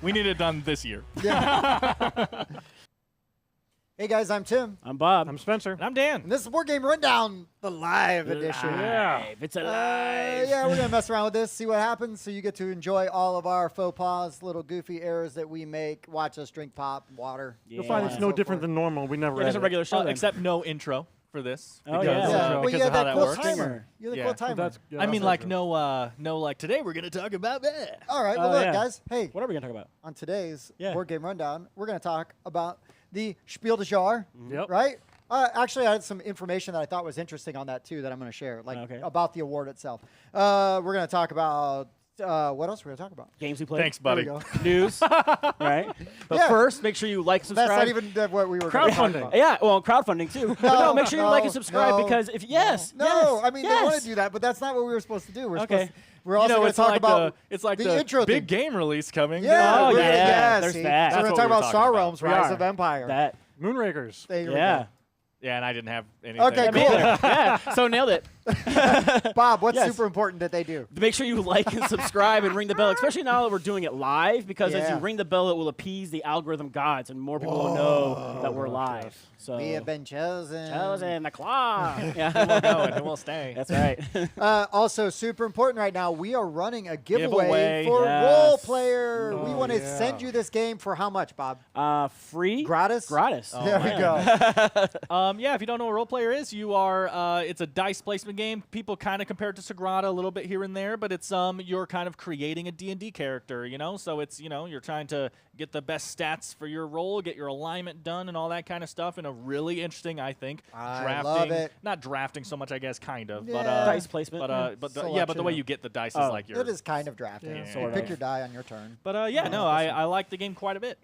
We need it done this year. Yeah. Hey guys, I'm Tim. I'm Bob. I'm Spencer. And I'm Dan. And this is Board Game Rundown, the live edition. Yeah. It's alive. Yeah, we're going to mess around with this, see what happens, so you get to enjoy all of our faux pas, little goofy errors that we make. Watch us drink pop, water. Yeah. You'll find it's no So different forth. than normal. We never It's a edit. regular show. then. Except no intro for this. Oh, because, yeah. Well, because you of have how that that cool works. timer. You're the Yeah. cool timer. Yeah, I mean, that's like true. no, like today we're gonna talk about that. All right, well, Oh, look, yeah. guys. Hey, What are we going to talk about? on today's Yeah. Board Game Rundown, we're going to talk about the Spiel des Jahres, Yep. right? Actually, I had some information that I thought was interesting on that, too, that I'm going to share, like Okay. about the award itself. We're going to talk about, what else we're going to talk about? Games we played. Thanks, buddy. There we go. News. Right? But Yeah. first, make sure you like, subscribe. That's not even what we were going to talk Crowdfunding. about. Yeah, well, crowdfunding too. But no, make sure you like and subscribe because if yes, No, yes, I mean, yes. they want to do that, but that's not what we were supposed to do. We're Okay. supposed to, we're also going to it's talk like about it's like the intro big thing. game release coming. Yeah, Oh, we're gonna- yeah, there's see? that. So we're That's going to talk what we were about Star talking Realms, We Rise are. of Empire. That. Moonrakers. There you Yeah. Yeah, and I didn't have anything. Okay, Me cool. either. Yeah. So nailed it. go. Bob, what's Yes. super important that they do? Make sure you like and subscribe and ring the bell, especially now that we're doing it live, because as you Yeah. ring the bell, it will appease the algorithm gods, and more people will know that we're live. So We have been chosen. chosen the claw. Yeah. We'll go and we'll stay. That's right. Also, super important right now, we are running a giveaway, Giveaway. for Yes. Role Player. We Oh, want to yeah. send you this game for how much, Bob? Free. Gratis? Gratis. There we man. go. Yeah, if you don't know what Role Player is, you are. It's a dice placement game. People kind of compare it to Sagrada a little bit here and there, but it's you're kind of creating a D&D character, you know. So it's you're trying to get the best stats for your role, get your alignment done, and all that kind of stuff in a really interesting, I think. I drafting, love it. Not drafting so much, I guess, kind of, but Yeah. Dice placement. but the Selection. way you get the dice is Oh. like your. It is kind of drafting. Yeah, You sort pick of. your die on your turn. But yeah, no, I like the game quite a bit.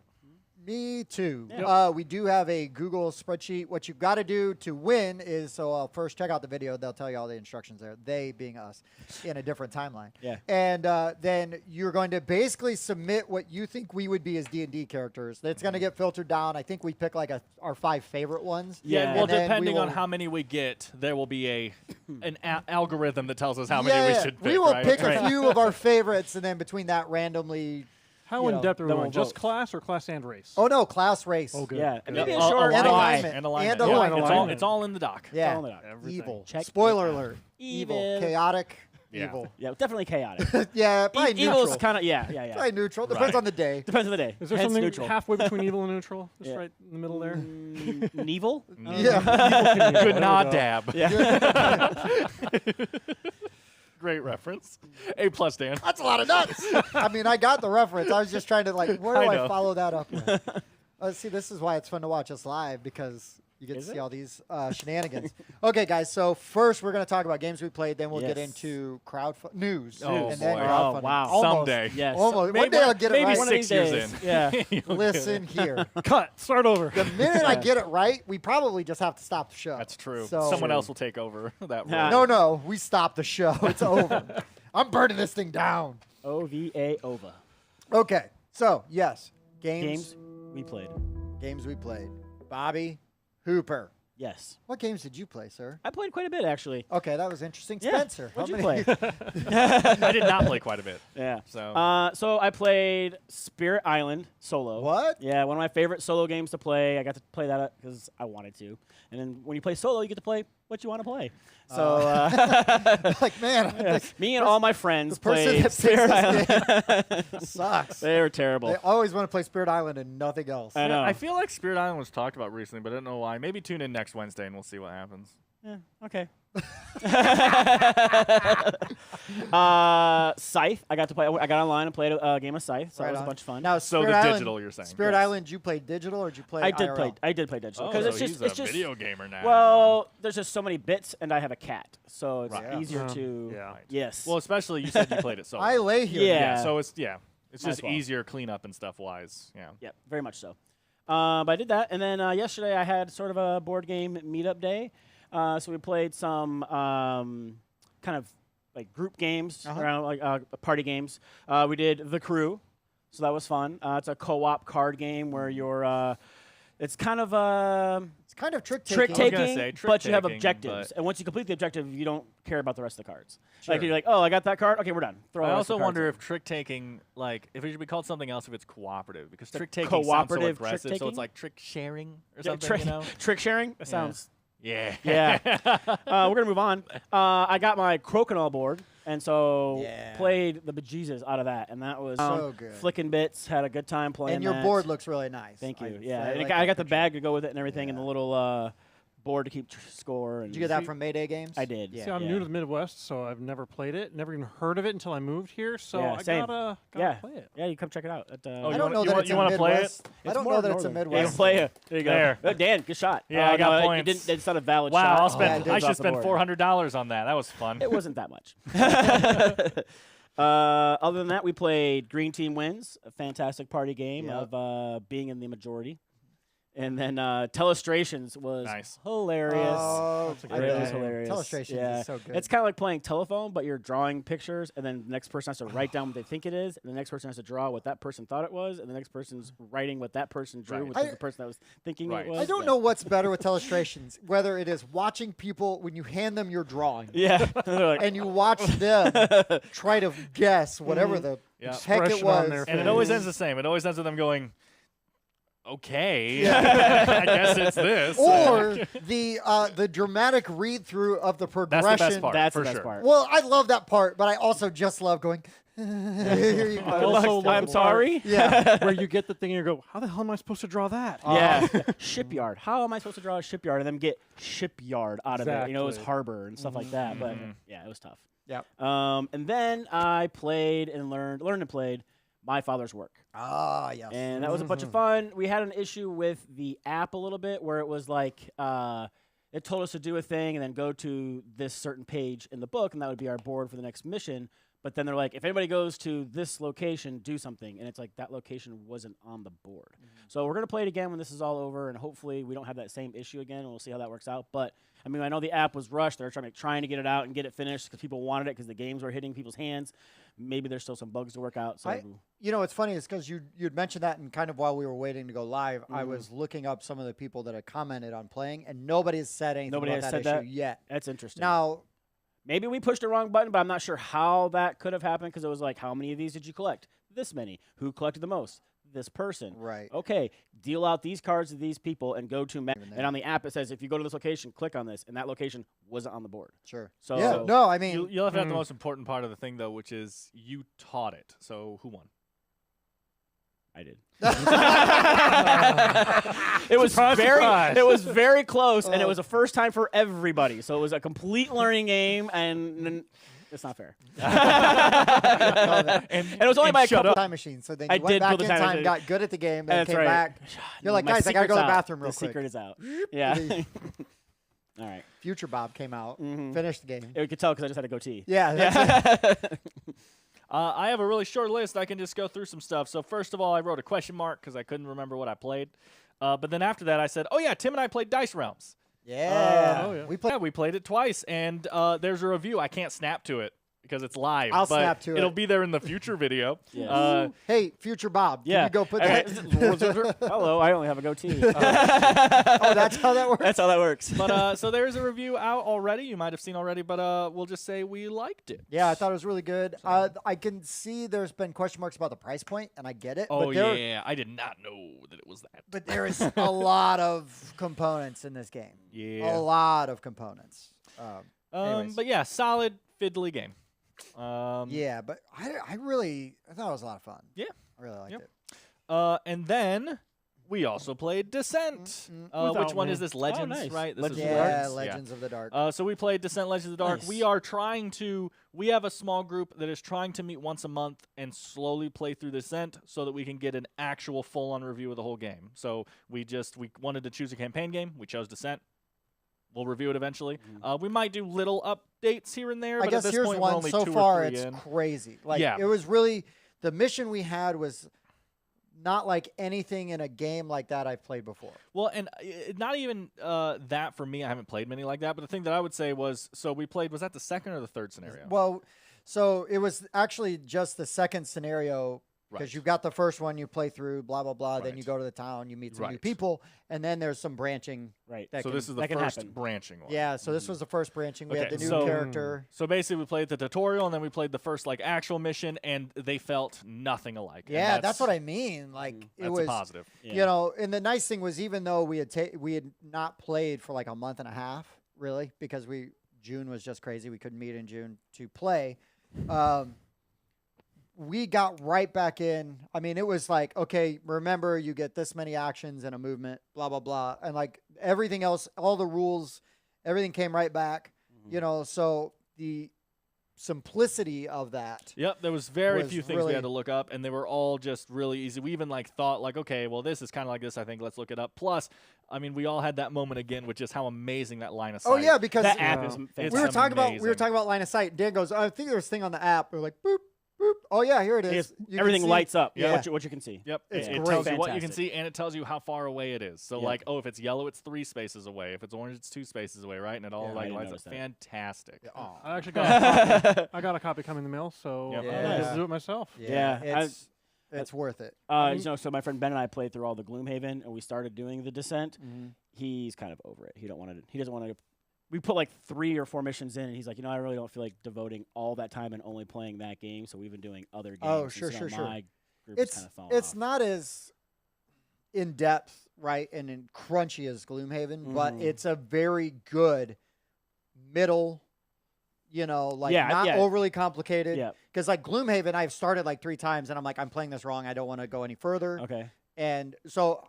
Me too. Yeah. We do have a Google spreadsheet. What you've got to do to win is, so first check out the video. They'll tell you all the instructions there. They being us in a different timeline. Yeah. And then you're going to basically submit what you think we would be as D&D characters. It's going to get filtered down. I think we pick like our 5 favorite ones. Yeah. Yeah, And well, then we depending on will- how many we get, there will be an algorithm that tells us how many we should pick. We will right? pick Right. a few of our favorites, and then between that randomly. How You in know, depth are we then going? we'll Just vote. class or class and race? Oh no, class race. Oh, good. Yeah. And Good. maybe a Oh, short and why. alignment. And alignment. And Yeah, alignment. It's, Alignment. it's all in the doc. Yeah. All in the doc. Everything. Evil. Check. Spoiler alert. Evil. Chaotic. Yeah. Evil. Yeah, definitely chaotic. Yeah, probably neutral. Evil's kind of yeah. Probably neutral. Depends Right. on the day. Depends on the day. Is there Hence something neutral? halfway between evil and neutral? Just Yeah. right in the middle there? Evil? Yeah. Good There nod we go. dab. Yeah. Great reference. A plus, Dan. That's a lot of nuts. I mean, I got the reference. I was just trying to where do I I know. follow that up with? See, this is why it's fun to watch us live because you get Is to see it? all these shenanigans. Okay, guys. So first we're going to talk about games we played. Then we'll get Yes. into news Oh, and then boy. crowdfunding. Oh, wow. Almost. Someday. Yes. Almost. Maybe One day I'll get it maybe right. One of 6 these years days. in. Yeah. Listen here. Cut. Start over. The minute I get it right, we probably just have to stop the show. That's true. So, Someone else will take over that Yeah. role. No, we stop the show. It's over. I'm burning this thing down. OVA OVA. Okay. So yes, Games we played. Games we played. Bobby Hooper. Yes. What games did you play, sir? I played quite a bit, actually. Okay, that was interesting. Yeah. Spencer, What'd how you many- play? I did not play quite a bit. Yeah. So So I played Spirit Island solo. What? Yeah, one of my favorite solo games to play. I got to play that because I wanted to. And then when you play solo, you get to play what you want to play. So Like, man, yeah, me and all my friends the person played that picks Spirit this Island. game sucks. They were terrible. They always want to play Spirit Island and nothing else. I know. I feel like Spirit Island was talked about recently, but I don't know why. Maybe tune in next Wednesday and we'll see what happens. Yeah, okay. Scythe. I got to play. I got online and played a game of Scythe, so Right that was on. a bunch of fun. Now, So Spirit the Island, digital, you're saying? Spirit Yes. Island, you play digital or did you play I IRL? did play digital Oh, because so it's just he's it's a just video gamer now. well, there's just so many bits, and I have a cat, so it's Right. easier Yeah. to Yeah. yes. Well, especially you said you played it solo. I lay here. Yeah. So it's Might just as well. easier cleanup and stuff wise. Yeah. yeah, very much so. But I did that, and then yesterday I had sort of a board game meetup day. So we played some kind of like group games, around like party games. We did The Crew, so that was fun. It's a co-op card game where you're It's kind of It's kind of trick trick taking. gonna taking, say trick but you have taking, objectives. but- And once you complete the objective, you don't care about the rest of the cards. Sure. Like you're like, oh, I got that card. Okay, we're done. Throw I the rest also of the cards wonder in. if trick taking, like, if it should be called something else if it's cooperative, because trick taking cooperative sounds so aggressive, so trick-taking? it's like trick sharing or Yeah, something, trick, you know? trick sharing. That sounds. Yeah. Yeah. We're gonna move on. I got my Crokinole board, and so Yeah. played the bejesus out of that, and that was So good. flicking bits. Had a good time playing. And your that. board looks really nice. Thank you. I Yeah, and like I that got the picture. bag to go with it and everything, and the Yeah. little board to keep score. And Did you get that from Mayday Games? I did. Yeah. See, I'm Yeah. new to the Midwest, so I've never played it. Never even heard of it until I moved here. So Yeah, I same. gotta Yeah. play it. Yeah, you come check it out. At, Oh, I you don't wanna- know you that wanna- it's you a wanna play it? Midwest. I don't know that it's a Yeah, you Midwest. can play it. There you go. There. Oh, Dan, good shot. Yeah, I got no, points. You didn't. It's not a valid Wow, shot. I'll Yeah, spend, it I is should off the spend board. $400 on that. That was fun. It wasn't that much. Other than that, we played Green Team Wins, a fantastic party game Yep. of being in the majority. And then Telestrations was Nice. hilarious. Oh, That's a I great It was bet. hilarious. Telestrations yeah. is so good. It's kind of like playing telephone, but you're drawing pictures, and then the next person has to write down what they think it is, and the next person has to draw what that person thought it was, and the next person's writing what that person drew, Right. which I- is the person that was thinking Right. it was. I don't Yeah. know what's better with Telestrations, whether it is watching people when you hand them your drawing Yeah. They're like, and you watch them try to guess whatever the Yeah. heck Expression it on was. their And it face. always ends the same. It always ends with them going, okay, I guess it's this. Or the dramatic read through of the That's progression. the best part. That's for the best sure. part. Well, I love that part, but I also just love going. Here you I go. also love I'm the sorry. Yeah. where you get the thing and you go, how the hell am I supposed to draw that? Yeah, shipyard. How am I supposed to draw a shipyard and then get shipyard out of it? You know, it was Exactly. harbor and stuff like that. But yeah, it was tough. Yep. And then I played and learned and played My Father's Work, Ah, yes. and that was a bunch of fun. We had an issue with the app a little bit where it was like it told us to do a thing and then go to this certain page in the book, and that would be our board for the next mission. But then they're like, if anybody goes to this location, do something. And it's like that location wasn't on the board. So we're going to play it again when this is all over, and hopefully we don't have that same issue again, and we'll see how that works out. But, I mean, I know the app was rushed. They were trying to get it out and get it finished because people wanted it because the games were hitting people's hands. Maybe there's still some bugs to work out. So You know, what's funny is because you'd mentioned that, and kind of while we were waiting to go live, I was looking up some of the people that had commented on playing, and nobody has said anything Nobody about has that said issue that? yet. that's interesting. Now, Maybe we pushed the wrong button, but I'm not sure how that could have happened because it was like, how many of these did you collect? This many. Who collected the most? This person. right. Okay, deal out these cards to these people and go to Even and on the app it says if you go to this location, click on this, and that location wasn't on the board. Sure. So yeah. No, I mean, You left out the most important part of the thing, though, which is you taught it. So who won? I did. It was Surprise, very surprise. it was very close, and it was a first time for everybody. So it was a complete learning game, and it's not fair. and it was only by a shut couple. up. time machine. So then I you went did back pull the in time time, machine. got good at the game, then That's came right. back. You're like, My guys, I gotta go to the secret's out. bathroom real The quick. secret is out. Yeah. All right. Future Bob came out, Mhm. finished the game. You could tell because I just had a goatee. Yeah. That's it. I have a really short list. I can just go through some stuff. So first of all, I wrote a question mark because I couldn't remember what I played. But then after that, I said, oh, yeah, Tim and I played Dice Realms. Yeah. Oh, yeah. We played. Yeah, we played it twice, and there's a review. I can't snap to it because it's live. I'll but snap to It'll it. be there in the future video. Yes. Hey, Future Bob, Yeah. can you go put All that? right. Hello, I only have a goatee. Oh, that's how that works. That's how that works. But so there's a review out already. You might have seen already, but we'll just say we liked it. Yeah, I thought it was really good. I can see there's been question marks about the price point, and I get it. Oh, but there, yeah. I did not know that it was that. But there is a lot of components in this game. Yeah. A lot of components. Anyways. But yeah, solid, fiddly game. Yeah, but I thought it was a lot of fun. Yeah. I really liked Yep. it. And then we also played Descent. Without Which one me. is this? Legends, nice. right? This Legends is of the Yeah, Dark? Legends of the Dark. So we played Descent Legends of the Dark. Nice. We are trying to, we have a small group that is trying to meet once a month and slowly play through Descent so that we can get an actual full-on review of the whole game. So we wanted to choose a campaign game. We chose Descent. We'll review it eventually. We might do little updates here and there, I but guess at this here's point we're one. only So 2 far, or 3 it's in. crazy. Like Yeah. it was really the mission we had was not like anything in a game like that I've played before. Well, and not even that for me. I haven't played many like that. But the thing that I would say was, so we played, was that the second or the third scenario? Well, so it was actually just the second scenario Because Right. you've got the first one you play through, blah, blah, blah. Then Right. you go to the town, you meet some new Right. people, and then there's some branching. Right. That So can, this is the that can first happen. branching one. Yeah, so this was the first branching. We had Okay, the new so- character. So basically, we played the tutorial, and then we played the first like actual mission, and they felt nothing alike. And Yeah, that's what I mean. Like it That's was a positive. Yeah. You know, and the nice thing was even though we had not played for like a month and a half, really, because June was just crazy. We couldn't meet in June to play. We got right back in. I mean, it was like, okay, remember you get this many actions and a movement, blah blah blah, and like everything else, all the rules, everything came right back. You know, so the simplicity of that. Yep, there was very was few things really- we had to look up, and they were all just really easy. We even like thought like, okay, well, this is kind of like this. I think let's look it up. Plus, I mean, we all had that moment again, which is how amazing that line of sight. Oh yeah, because That app Yeah. is It's fantastic. we were talking about amazing. line of sight. Dan goes, I think there's a thing on the app. We're like, boop, boop. Oh yeah, here it is. It's- You can everything see- lights up. Yeah. What you can see. Yep, It's it great. tells you what you can Fantastic. see, and it tells you how far away it is. So Yep. like, oh, if it's yellow, it's 3 spaces away. If it's orange, it's 2 spaces away, right? And it all Yeah, I like didn't lights up. notice that. Fantastic. Oh, I actually got a copy. I got a copy coming in the mail, so Yep. I Yeah. just do it myself. Yeah, it's worth it. You know, so my friend Ben and I played through all the Gloomhaven, and we started doing the Descent. He's kind of over it. He doesn't want to. We put like 3 or 4 missions in, and he's like, you know, I really don't feel like devoting all that time and only playing that game. So we've been doing other games. Oh, and sure, so sure, now sure. My group is kind of falling It's off. not as in depth, right, and in crunchy as Gloomhaven, but Mhm. it's a very good middle. You know, like Yeah, not yeah. overly complicated. Yeah. Because like Gloomhaven, I've started like 3 times, and I'm like, I'm playing this wrong. I don't want to go any further. Okay. And so,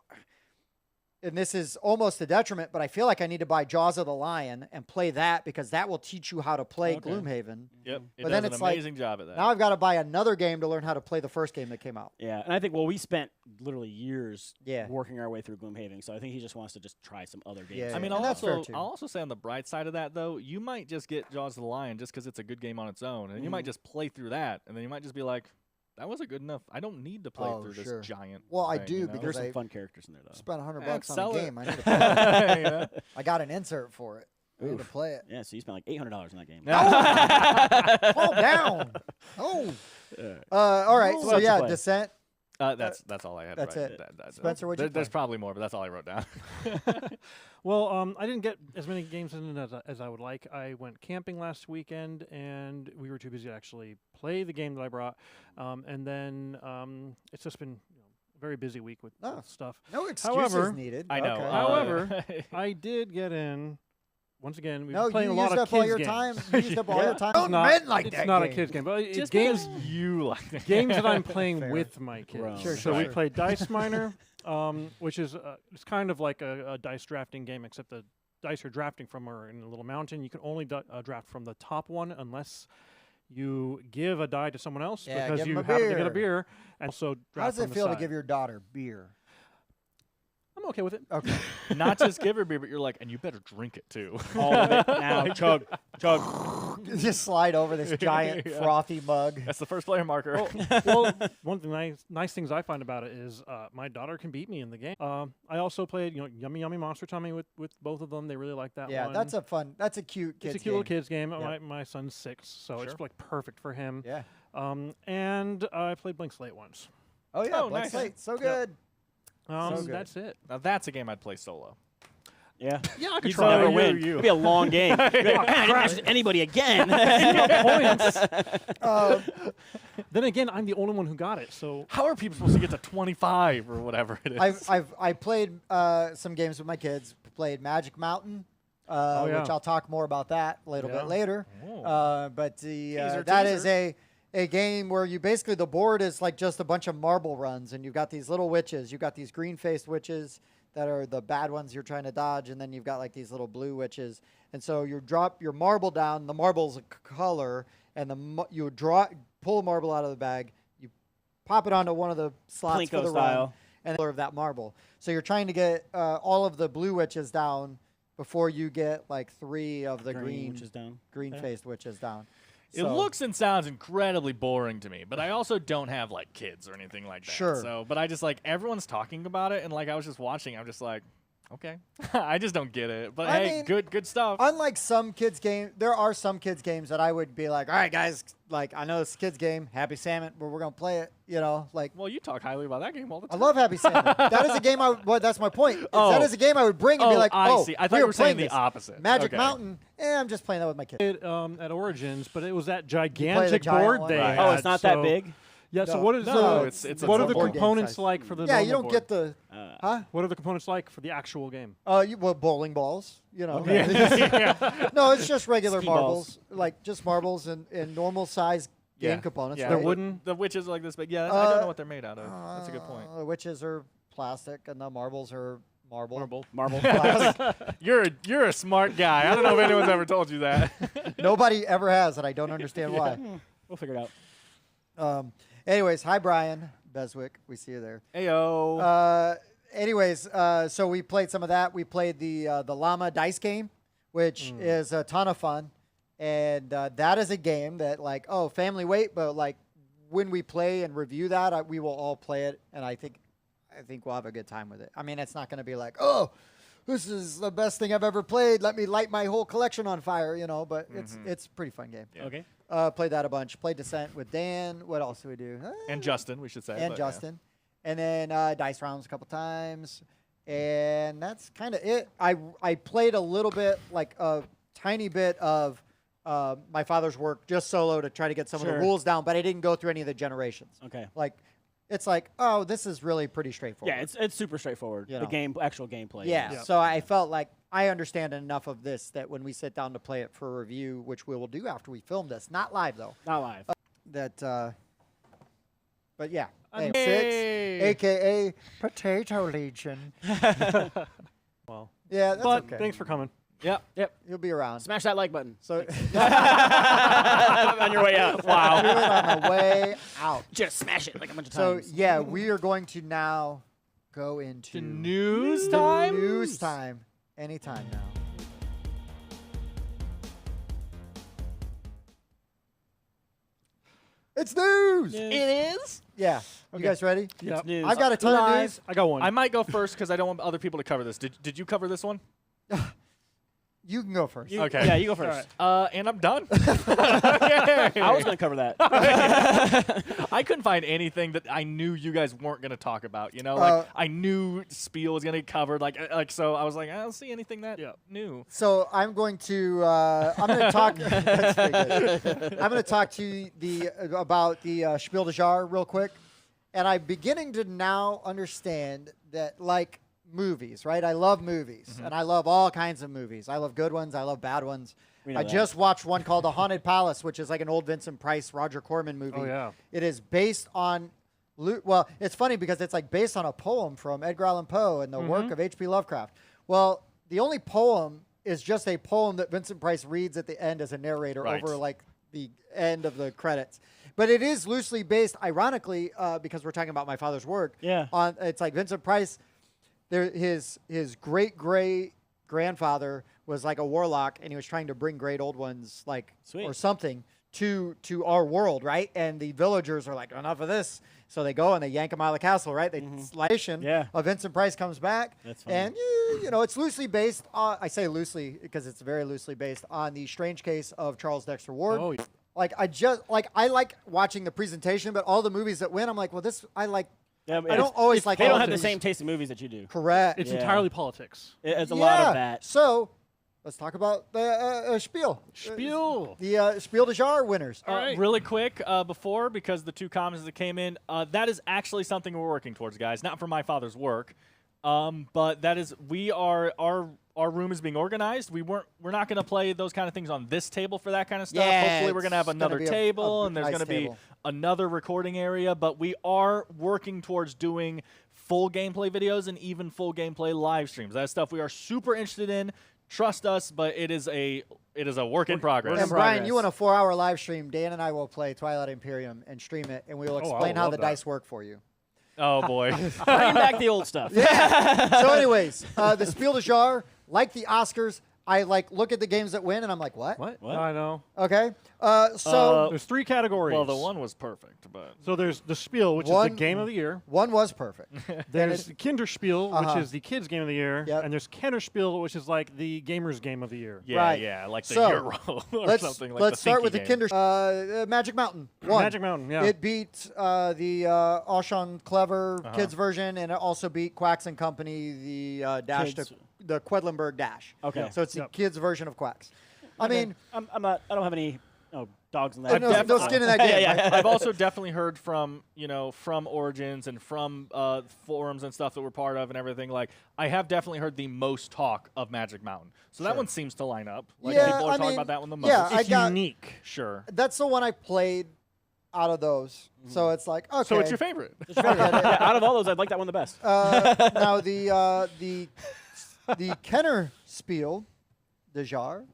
and this is almost a detriment, but I feel like I need to buy Jaws of the Lion and play that because that will teach you how to play Okay. Gloomhaven. Yep, it But then does it's an like, amazing job at that. Now I've got to buy another game to learn how to play the first game that came out. Yeah, and I think we spent literally years Yeah. working our way through Gloomhaven, so I think he just wants to just try some other games. Yeah, I mean, and that's fair, too. I'll also say on the bright side of that, though, you might just get Jaws of the Lion just because it's a good game on its own, and you might just play through that, and then you might just be like, that wasn't good enough. I don't need to play Oh, through sure. this giant. Well, I thing, do you know? because There's some I fun characters in there, though. spent $100 Yeah, on sell a it. game. I need to play it. Yeah. I got an insert for it. I need to Oof. play it. Yeah, so you spent like $800 in that game. Calm down. Oh. All right. So So what else you yeah, play? Descent. That's all I had. That's right. it. That- Spencer, what'd you There's play? probably more, but that's all I wrote down. Well, I didn't get as many games in as I would like. I went camping last weekend, and we were too busy to actually play the game that I brought. And then it's just been a very busy week with Oh. stuff. No excuses However, needed. I know. Okay. However, I did get in. Once again, we've No, been playing you a lot used of up all kids your games. time. You used up all your time. It's Don't not, men like it's that not game. a kids game, but it's Just games because you like the games that I'm playing Fair. with my kids. Grown. Sure, So sure, we sure. played Dice Miner, which is it's kind of like a dice drafting game, except the dice you're drafting from are in a little mountain. You can only draft from the top one unless you give a die to someone else Yeah, because give 'em you a happen to get a beer. beer, and also How draft does it from the feel to side. give your daughter beer? I'm okay with it. Okay. Not just give her beer, but you're like, and you better drink it too. All of it now. Chug. Just slide over this giant Yeah. frothy mug. That's the first player marker. Well, one of the nice things I find about it is my daughter can beat me in the game. I also played Yummy Yummy Monster Tummy with both of them. They really like that Yeah, one. that's a cute kid's It's a cute little game. kids game. Yep. My son's 6, so it's Sure. like perfect for him. Yeah. And I played Blank Slate once. Oh yeah, Oh, Black nice. Slate, so good. So good. That's it. Now that's a game I'd play solo. Yeah. Yeah, I could You'd try. never You, win. you. It'd be a long game. You'd be like, "Man, I didn't match anybody again. Then again, I'm the only one who got it, so How are people supposed to get to 25 or whatever it is? I played some games with my kids. Played Magic Mountain, yeah. which I'll talk more about that a little Yeah. bit later. Oh. But the Teaser, that is teaser. a game where you basically the board is like just a bunch of marble runs, and you've got these little witches. You've got these green-faced witches that are the bad ones you're trying to dodge, and then you've got like these little blue witches. And so you drop your marble down. The marble's a color, and you pull a marble out of the bag. You pop it onto one of the slots for Plinko the style. run, and the color of that marble. So you're trying to get all of the blue witches down before you get like 3 of the Which is down. green-faced witches down. It So- looks and sounds incredibly boring to me, but I also don't have like kids or anything like that. Sure. So, but I just like everyone's talking about it, and like I was just watching, I'm just like, Okay. I just don't get it. But I hey, mean, good stuff. Unlike some kids' games, there are some kids' games that I would be like, all right, guys, like, I know it's a kids' game, Happy Salmon, but we're going to play it, you know? Like, Well, you talk highly about that game all the I time. love Happy Salmon. That is a game well, that's my point. is Oh. That is a game I would bring and be like, I oh, see. I thought we you were were saying playing the this. opposite. Magic Okay. Mountain, I'm just playing that with my kids. It, at Origins, but it was that play the gigantic giant board one? they Right. had. Oh, it's not that so- big? Yeah. So No. what is No, the it's what a are the board game components size. like for the? Yeah, you normal don't board? get the, huh? What are the components like for the actual game? Well, bowling balls, you know. Yeah. No, it's just regular Ski marbles, like just marbles and normal size game components. Yeah. right? They're wooden. The witches are like this big. Yeah, I don't know what they're made out of. That's a good point. The witches are plastic and the marbles are marble. Marble. Plastic. You're a smart guy. I don't know if anyone's ever told you that. Nobody ever has, and I don't understand why. We'll figure it out. Anyways, hi Brian Beswick, we see you there. Ayo. Anyways, so we played some of that. We played the L.L.A.M.A dice game, which is a ton of fun, and that is a game that like family weight, but like when we play and review that, we will all play it, and I think we'll have a good time with it. I mean, it's not going to be like this is the best thing I've ever played. Let me light my whole collection on fire, you know. But it's a pretty fun game. Yeah. Okay. Played that a bunch. Played Descent with Dan. What else did we do? And Justin, we should say. And but, Justin. And then dice rounds a couple times. And that's kind of it. I played a little bit, like a tiny bit of my father's work, just solo to try to get some of the Sure. rules down, but I didn't go through any of the generations. Okay. Like, it's like, oh, this is really pretty straightforward. Yeah, it's super straightforward. You The know. actual gameplay. Yeah, Yeah. so I felt like I understand enough of this that when we sit down to play it for review, which we will do after we film this, not live though, Not live. but yeah. Yay. Anyway, 6, a.k.a. Potato Legion. Well, Yeah, that's but okay. thanks for coming. Yep. You'll be around. Smash that like button. So On your way out. do Wow. it on the way out. Just smash it like a bunch of So times. yeah, we are going to now go into The news time. News time. Anytime now. It's news. It is. Yeah. You guys ready? Yep. It's news. I've got a ton of Live. news. I got one. I might go first because I don't want other people to cover this. Did you cover this one? You can go first. Okay. Yeah, you go first. And I'm done. I was going to cover that. I couldn't find anything that I knew you guys weren't going to talk about. You know, like I knew Spiel was going to get covered. Like so, I was like, I don't see anything that new. So I'm going to talk. That's pretty good. I'm going to talk to about the Spiel des Jahres real quick, and I'm beginning to now understand that like movies, right? I love movies, and I love all kinds of movies. I love good ones. I love bad ones. We know I that. just watched one called The Haunted Palace, which is like an old Vincent Price, Roger Corman movie. Oh, yeah. It is based on. Well, it's funny because it's like based on a poem from Edgar Allan Poe and the work of H.P. Lovecraft. Well, the only poem is just a poem that Vincent Price reads at the end as a narrator Right. over like the end of the credits. But it is loosely based, ironically, because we're talking about my father's work. Yeah. On it's like Vincent Price. His great grandfather was like a warlock, and he was trying to bring great old ones, like Sweet. or something, to our world, right? And the villagers are like, enough of this, so they go and they yank him out of the castle, right? They Yeah. of Vincent Price comes back, That's funny. and you know it's loosely based on. I say loosely because it's very loosely based on the strange case of Charles Dexter Ward. Oh, yeah. Like I like watching the presentation, but all the movies that win, I'm like, well, this I like. Yeah, I don't always like. They all don't of have the these. same taste in movies that you do. Correct. It's Yeah. entirely politics. It's a lot of that. So, let's talk about the Spiel. Spiel. The Spiel des Jahres winners. right. Really quick before, because the two comments that came in, that is actually something we're working towards, guys. Not for my father's work, but that is our room is being organized. We're not going to play those kind of things on this table for that kind of stuff. Yeah, Hopefully, we're going to have it's gonna another be a table, and there's nice going to be table. another recording area. But we are working towards doing full gameplay videos and even full gameplay live streams. That's stuff we are super interested in. Trust us, but it is a work in progress. And Brian, progress. you want a 4-hour live stream? Dan and I will play Twilight Imperium and stream it, and we will I explain would how love the that. dice work for you. Oh boy. Bringing back the old stuff. So, anyways, the Spiel des Jahres, like the Oscars, I like look at the games that win, and I'm like, what? What? What? I know. Okay. So There's 3 categories. Well, the one was perfect, but So there's the Spiel, which is One- the game of the year. one was perfect. There's the Kinderspiel, Uh-huh. which is the kids' game of the year. Yep. And there's Kennerspiel, which is like the gamers' game of the year. yeah, Right. yeah, like the So, Euro or let's something like let's the start Thinky with the game. Kinder. Magic Mountain. Won. Magic Mountain, yeah. It beat the Auchan Clever kids version, and it also beat Quacks and Company, the Dash Kids. to the Quedlinburg Dash. Okay. So it's the Yep. kids version of Quacks. I mean, I'm not. I don't have any dogs in that. no skin in that game. Yeah, right? I've also definitely heard from from Origins and from forums and stuff that we're part of and everything. Like, I have definitely heard the most talk of Magic Mountain, so that Sure. one seems to line up. Like, Yeah, people are I talking mean, about that one the most. yeah, It's unique. Sure. That's the one I played out of those. So it's like, okay. So it's your favorite? Yeah, out of all those, I'd like that one the best. Now the Kenner Spiel, the Jar.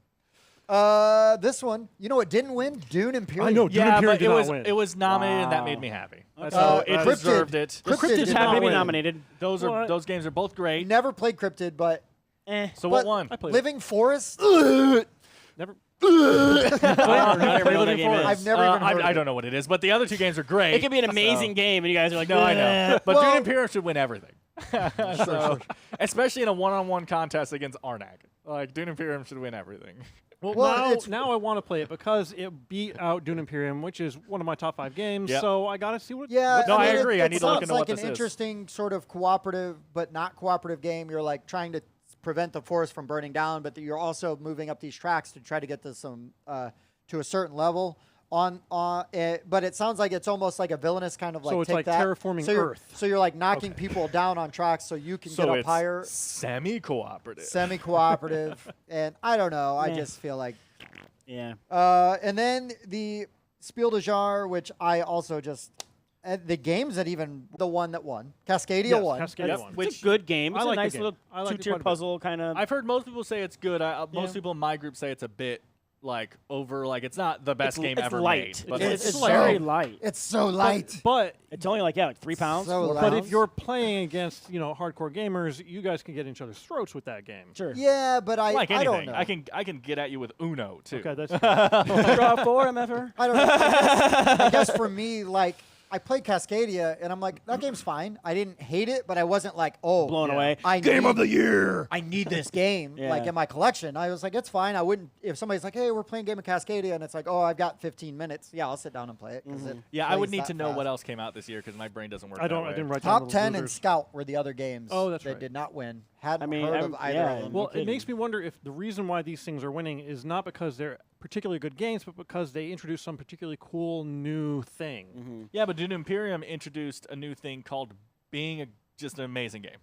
This one, it didn't win. Dune Imperium. I know. Dune Yeah, Imperium but did it not was win. it was nominated, and that Wow. made me happy. Okay. So it Cryptid. deserved it. Cryptid Cryptid's did happy not to be win. nominated. Those Well, those games are both great. Never played Cryptid, but So but what won? I played Living Forest. Never. I don't even know what that game is. I've never even heard of I it. don't know what it is, but the other two games are great. It could be an amazing game, and you guys are like, No, I know. But Well- Dune Imperium should win everything. So, especially in a one-on-one contest against Arnak. Like, Dune Imperium should win everything. Well, Well, it's- now I want to play it because it beat out Dune Imperium, which is one of my top 5 games. Yep. So I got to see what. Yeah, No, I mean, agree. It, I it need to look sounds into like what an this is. interesting sort of cooperative but not cooperative game. You're like trying to prevent the forest from burning down, but you're also moving up these tracks to try to get to some to a certain level. But it sounds like it's almost like a villainous kind of like So it's take like that. terraforming so you're, Earth. So you're like knocking people down on tracks so you can So get up it's higher, semi-cooperative. semi-cooperative, and I don't know. I Yeah. just feel like. Yeah. And then the Spiel des Jahres, which I also just the games that even the one that won, Cascadia Yes, won. Cascadia Yep. won. Which- It's a good game. It's I a like the nice game. little I liked it two-tier quite a bit. puzzle kind of. I've heard most people say it's good. Most Yeah. people in my group say it's a bit like over. Like, it's not the best game it's ever light. made. But It's It's so- very light. It's so light. But It's only like 3 pounds. So 4 light. but pounds. if you're playing against hardcore gamers, you guys can get in each other's throats with that game. sure. Yeah, but I like I anything, don't know. I can get at you with Uno too. Okay, that's Draw 4, MFR. I don't know. I guess for me, like I played Cascadia, and I'm like, that game's fine. I didn't hate it, but I wasn't like, oh, Blown Yeah. away. Game of the year. I need this game Yeah. like in my collection. I was like, it's fine. I wouldn't if somebody's like, hey, we're playing Game of Cascadia, and it's like, oh, I've got 15 minutes. Yeah, I'll sit down and play it. 'Cause it Yeah, I plays would need that to know fast. what else came out this year because my brain doesn't work. I don't. That I way. didn't write down Top those 10 and losers. Scout were the other games Oh, that's that right. did not win. Hadn't I mean, heard of either yeah. of them. Well, kidding. it makes me wonder if the reason why these things are winning is not because they're particularly good games, but because they introduce some particularly cool new thing. Yeah, but Dune Imperium introduced a new thing called being just an amazing game.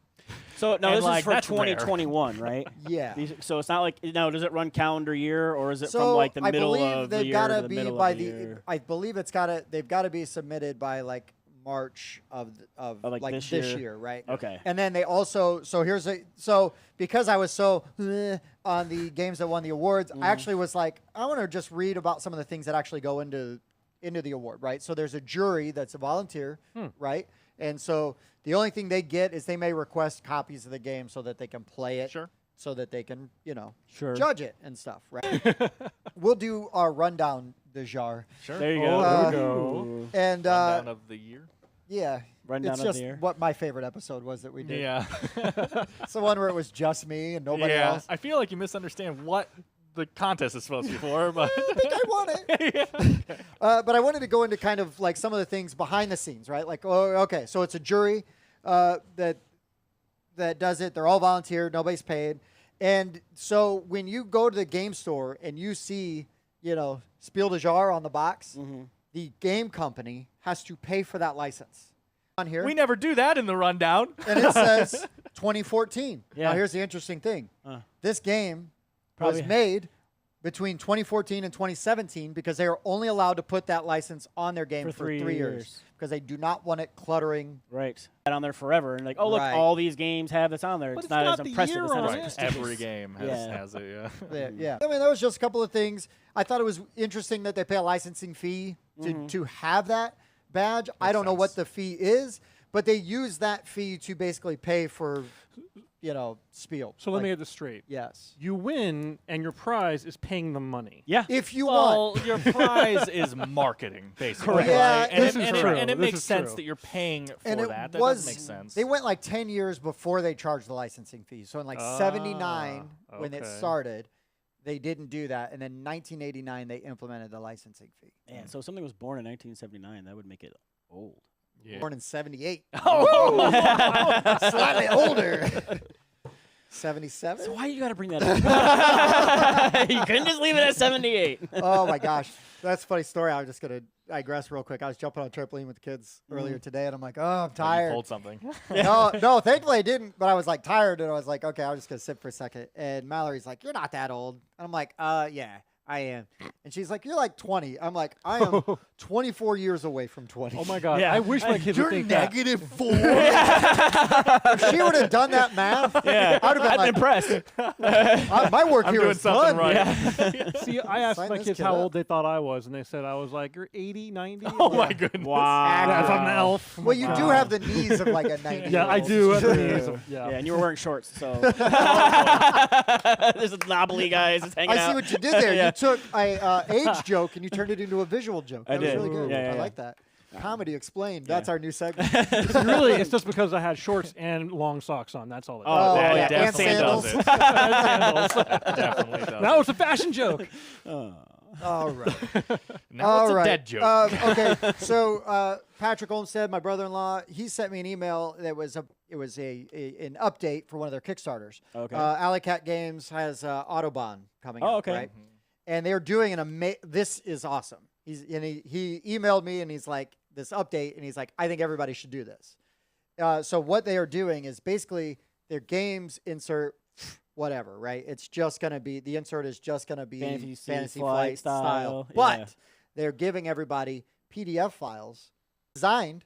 So no, And, this like, is for that's rare. 2021, right? Yeah. So it's not like does it run calendar year or is it So from like the I middle believe of the they've year got to to the be middle by of the the. year? I believe they've got to be submitted by like March of like like this this year? year, right? Okay. And then they also so because I was so on the games that won the awards, I actually was like, I want to just read about some of the things that actually go into the award, right? So there's a jury that's a volunteer, right? And so the only thing they get is they may request copies of the game so that they can play it, Sure. so that they can Sure. judge it and stuff, right? We'll do our rundown de Jar. Sure. There you Oh, go. there we Ooh. go. And Rundown of the year. yeah, Rundown it's of just the year. what my favorite episode was that we did. Yeah. It's the one where it was just me and nobody yeah. else. I feel like you misunderstand what the contest is supposed to be for, but I think I won it. But I wanted to go into kind of like some of the things behind the scenes, right? Like, oh, okay, so it's a jury that does it. They're all volunteer. Nobody's paid. And so when you go to the game store and you see, Spiel des Jahres on the box, the game company has to pay for that license. On here, we never do that in the rundown. and it says 2014. Yeah. Now here's the interesting thing. This game Probably- was made between 2014 and 2017 because they are only allowed to put that license on their game For for 3 3 years years. because they do not want it cluttering. Right. That on there forever and like, oh look, Right. all these games have this on there. But It's it's not got as the impressive. year It's not on as it. prestigious. Every game has a Yeah. I mean, that was just a couple of things. I thought it was interesting that they pay a licensing fee to have that badge. I don't know what the fee is, but they use that fee to basically pay for Spiel. So let me get this straight. Yes. You win, and your prize is paying the money. Yeah. If you want. Well, your prize is marketing, basically. Correct. Yeah, right? And this it, is true. and it This makes is sense true. that you're paying for And it that. That was, does make sense. They went like 10 years before they charged the licensing fee. So in like 79, when it okay. started, they didn't do that. And then 1989, they implemented the licensing fee. Man, so if something was born in 1979, that would make it old. Yeah. Born in 78. Oh! Slightly older. 77? So why you got to bring that up? You couldn't just leave it at 78. Oh my gosh, that's a funny story. I was just gonna digress real quick. I was jumping on a trampoline with the kids earlier today, and I'm like, oh, I'm You tired. pulled something. No, thankfully I didn't. But I was like tired, and I was like, okay, I'm just gonna sit for a second. And Mallory's like, you're not that old. And I'm like, yeah, I am. And she's like, you're like 20. I'm like, I am 24 years away from 20. Oh my God! Yeah. I wish my kids You're would think that. -4. If she would have done that math, Yeah, I'd have been I'd like, been impressed. my work I'm here doing is something done. right. Yeah. See, I asked Sign my this kids kid how up. old they thought I was, and they said I was like, you're 80, 90? Oh my goodness. Wow. Yeah, if I'm an elf. Well, you do have the knees of like a 90. Yeah, I do. At the knees of- Yeah, yeah. and you were wearing shorts, so. There's a knobbly guys just hanging I out. see what you did there. Yeah. You took a age joke and you turned it into a visual joke. I That was did. really good. Yeah, yeah, I yeah. like that. Comedy explained. That's our new segment. It's just because I had shorts and long socks on. That's all it Oh, That yeah, definitely and does sandals. it. That definitely does That it. was a fashion joke. All right. Now it's All a right. dead joke. Okay. So Patrick Olmstead, my brother-in-law, he sent me an email that was an update for one of their Kickstarters. Okay. Alley-Cat Games has Autoban coming out. okay. Right? And they're doing this is awesome. He emailed me and he's like, this update, and he's like, I think everybody should do this. So what they are doing is basically their games insert whatever, right? It's just going to be, the insert is just going to be Fantasy Flight style. But Yeah. they're giving everybody PDF files designed